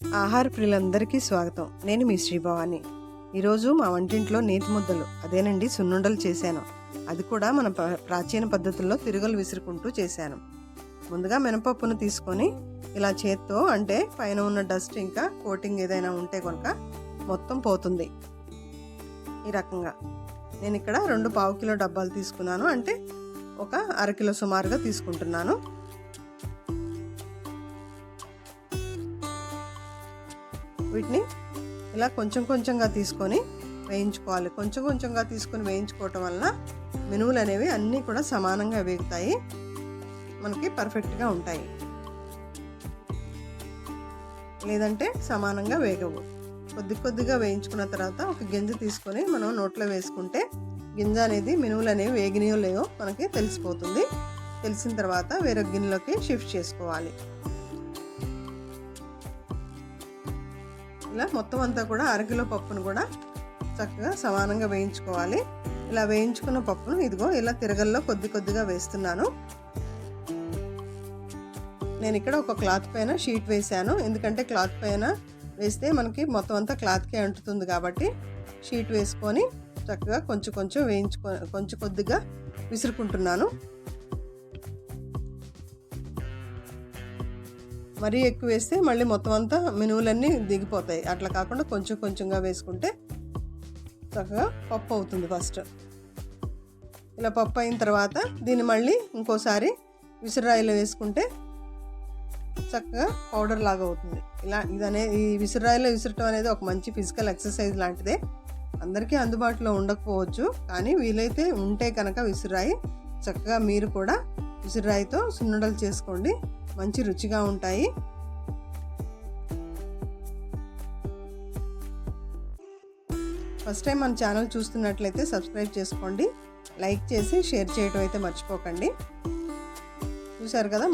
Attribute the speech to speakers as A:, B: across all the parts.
A: ఆహార ప్రియులందరికీ స్వాగతం. నేను మీ శ్రీభవాని. ఈరోజు మా వంటింట్లో నేతి ముద్దలు, అదేనండి సున్నుండలు చేశాను. అది కూడా మన ప్రాచీన పద్ధతుల్లో తిరుగులు విసురుకుంటూ చేశాను. ముందుగా మినపప్పును తీసుకొని ఇలా చేత్తో అంటే పైన ఉన్న డస్ట్ ఇంకా కోటింగ్ ఏదైనా ఉంటే కనుక మొత్తం పోతుంది. ఈ రకంగా నేను ఇక్కడ 2 పావు కిలో డబ్బాలు తీసుకున్నాను, అంటే ఒక అరకిలో సుమారుగా తీసుకుంటున్నాను. వీటిని ఇలా కొంచెం కొంచెంగా తీసుకొని వేయించుకోవాలి. కొంచెం కొంచెంగా తీసుకొని వేయించుకోవటం వలన మినువులు అనేవి అన్నీ కూడా సమానంగా వేగుతాయి, మనకి పర్ఫెక్ట్గా ఉంటాయి. లేదంటే సమానంగా వేగవు. కొద్ది కొద్దిగా వేయించుకున్న తర్వాత ఒక గింజ తీసుకొని మనం నోట్లో వేసుకుంటే గింజ అనేది మినువులు అనేవి వేగినాయో లేవో మనకి తెలిసిపోతుంది. తెలిసిన తర్వాత వేరే గిన్నెలోకి షిఫ్ట్ చేసుకోవాలి. ఇలా మొత్తం అంతా కూడా అరకిలో పప్పును కూడా చక్కగా సమానంగా వేయించుకోవాలి. ఇలా వేయించుకున్న పప్పును ఇదిగో ఇలా తిరగల్లో కొద్ది కొద్దిగా వేస్తున్నాను. నేను ఇక్కడ ఒక క్లాత్ పైన షీట్ వేసాను, ఎందుకంటే క్లాత్ పైన వేస్తే మనకి మొత్తం అంతా క్లాత్కే అంటుతుంది కాబట్టి షీట్ వేసుకొని చక్కగా కొంచెం కొంచెం కొంచెం కొద్దిగా విసురుకుంటున్నాను. మరీ ఎక్కువ వేస్తే మళ్ళీ మొత్తం అంతా మినువులన్నీ దిగిపోతాయి. అట్లా కాకుండా కొంచెం కొంచెంగా వేసుకుంటే చక్కగా పప్పు అవుతుంది. ఫస్ట్ ఇలా పప్పు అయిన తర్వాత దీన్ని మళ్ళీ ఇంకోసారి విసురాయిలో వేసుకుంటే చక్కగా పౌడర్ లాగా అవుతుంది. ఈ విసురాయిలో విసరటం అనేది ఒక మంచి ఫిజికల్ ఎక్సర్సైజ్ లాంటిదే. అందరికీ అందుబాటులో ఉండకపోవచ్చు, కానీ వీలైతే ఉంటే కనుక విసురాయి చక్కగా మీరు కూడా విసురాయితో సున్నుండలు చేసుకోండి, మంచి రుచిగా ఉంటాయి. ఫస్ట్ టైం మన ఛానల్ చూస్తున్నట్లయితే సబ్స్క్రైబ్ చేసుకోండి, లైక్ చేసి షేర్ చేయడం అయితే మర్చిపోకండి. చూసారు కదా,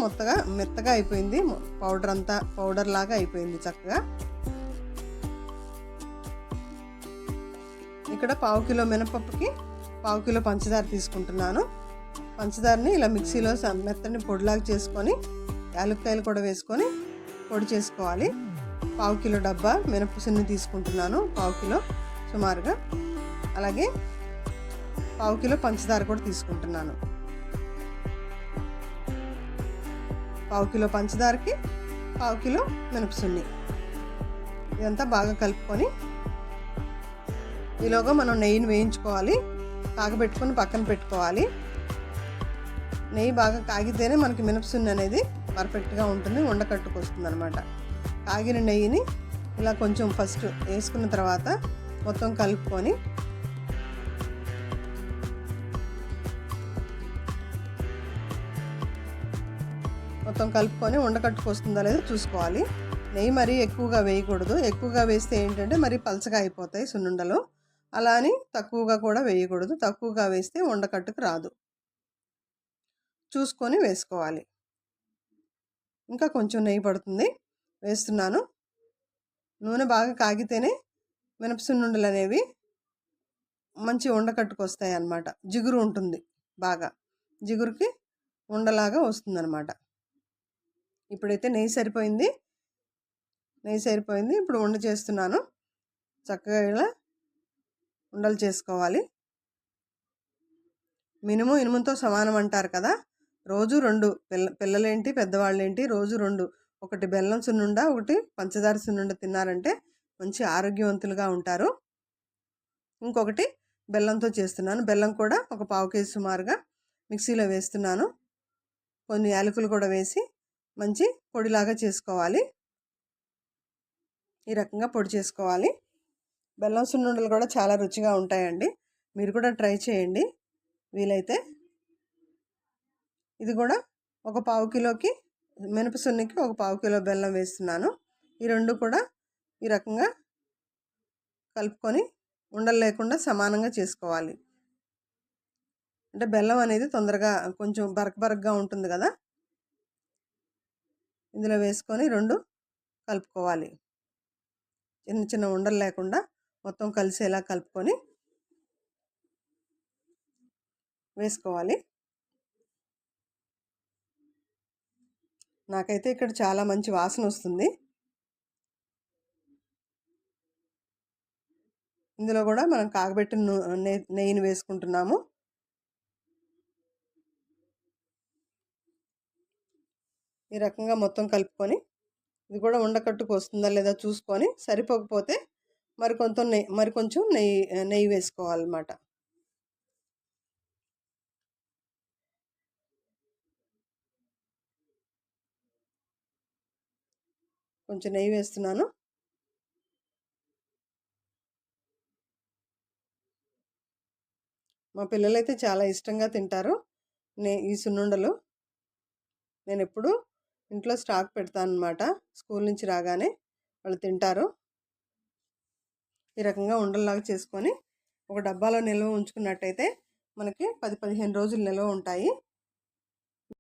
A: మెత్తగా అయిపోయింది, పౌడర్ అంతా పౌడర్ లాగా అయిపోయింది చక్కగా. ఇక్కడ పావు కిలో మినపప్పుకి పావు కిలో పంచదార తీసుకుంటున్నాను. పంచదారని ఇలా మిక్సీలో మెత్తని పొడిలాగా చేసుకొని యాలక్కాయలు కూడా వేసుకొని పొడి చేసుకోవాలి. పావు కిలో డబ్బా మినపసున్ని తీసుకుంటున్నాను, పావు కిలో సుమారుగా. అలాగే పావు కిలో పంచదార కూడా తీసుకుంటున్నాను. పావు కిలో పంచదారకి పావు కిలో మినపసున్ని, ఇదంతా బాగా కలుపుకొని ఈలోగా మనం నెయ్యిని వేయించుకోవాలి. కాగబెట్టుకొని పక్కన పెట్టుకోవాలి. నెయ్యి బాగా కాగితేనే మనకి మినపసున్ని అనేది పర్ఫెక్ట్గా ఉంటుంది, ఉండకట్టుకు వస్తుంది అనమాట. కాగిన నెయ్యిని ఇలా కొంచెం ఫస్ట్ వేసుకున్న తర్వాత మొత్తం కలుపుకొని ఉండకట్టుకు వస్తుందా లేదో చూసుకోవాలి. నెయ్యి మరీ ఎక్కువగా వేయకూడదు. ఎక్కువగా వేస్తే ఏంటంటే మరీ పలచగా అయిపోతాయి సున్నుండలు. అలా అని తక్కువగా కూడా వేయకూడదు. తక్కువగా వేస్తే ఉండకట్టుకు రాదు. చూసుకొని వేసుకోవాలి. ఇంకా కొంచెం నెయ్యి పడుతుంది, వేస్తున్నాను. నూనె బాగా కాగితేనే మినపసున్నుండలు అనేవి మంచి ఉండకట్టుకు వస్తాయి అన్నమాట. జిగురు ఉంటుంది, బాగా జిగురుకి ఉండలాగా వస్తుంది అన్నమాట. ఇప్పుడైతే నెయ్యి సరిపోయింది. ఇప్పుడు ఉండ చేస్తున్నాను. చక్కగా ఇలా ఉండలు చేసుకోవాలి. మినుము ఇనుముతో సమానం అంటారు కదా. రోజు 2 పిల్లలేంటి పెద్దవాళ్ళేంటి రోజు 2, ఒకటి బెల్లం సున్నుండ, ఒకటి పంచదార సున్నుండ తిన్నారంటే మంచి ఆరోగ్యవంతులుగా ఉంటారు. ఇంకొకటి బెల్లంతో చేస్తున్నాను. బెల్లం కూడా ఒక పావు కేజీ సుమారుగా మిక్సీలో వేస్తున్నాను. కొన్ని యాలకులు కూడా వేసి మంచి పొడిలాగా చేసుకోవాలి. ఈ రకంగా పొడి చేసుకోవాలి. బెల్లం సున్నుండలు కూడా చాలా రుచిగా ఉంటాయండి, మీరు కూడా ట్రై చేయండి వీలైతే. ఇది కూడా ఒక పావు కిలోకి మినపసున్నికి ఒక పావు కిలో బెల్లం వేస్తున్నాను. ఈ రెండు కూడా ఈ రకంగా కలుపుకొని ఉండలు లేకుండా సమానంగా చేసుకోవాలి. అంటే బెల్లం అనేది తొందరగా కొంచెం బరకగా ఉంటుంది కదా, ఇందులో వేసుకొని 2 కలుపుకోవాలి. చిన్న చిన్న ఉండలు లేకుండా మొత్తం కలిసేలా కలుపుకొని వేసుకోవాలి. నాకైతే ఇక్కడ చాలా మంచి వాసన వస్తుంది. ఇందులో కూడా మనం కాగబెట్టిన నెయ్యిని వేసుకుంటున్నాము. ఈ రకంగా మొత్తం కలుపుకొని ఇది కూడా ఉండకట్టుకు వస్తుందా లేదా చూసుకొని సరిపోకపోతే మరికొంచెం నెయ్యి వేసుకోవాలన్నమాట. కొంచెం నెయ్యి వేస్తున్నాను. మా పిల్లలైతే చాలా ఇష్టంగా తింటారు ఈ సున్నుండలు. నేను ఎప్పుడు ఇంట్లో స్టాక్ పెడతాను అన్నమాట. స్కూల్ నుంచి రాగానే వాళ్ళు తింటారు. ఈ రకంగా ఉండల్లాగా చేసుకొని ఒక డబ్బాలో నిల్వ ఉంచుకున్నట్టయితే మనకి 10-15 రోజులు నిల్వ ఉంటాయి.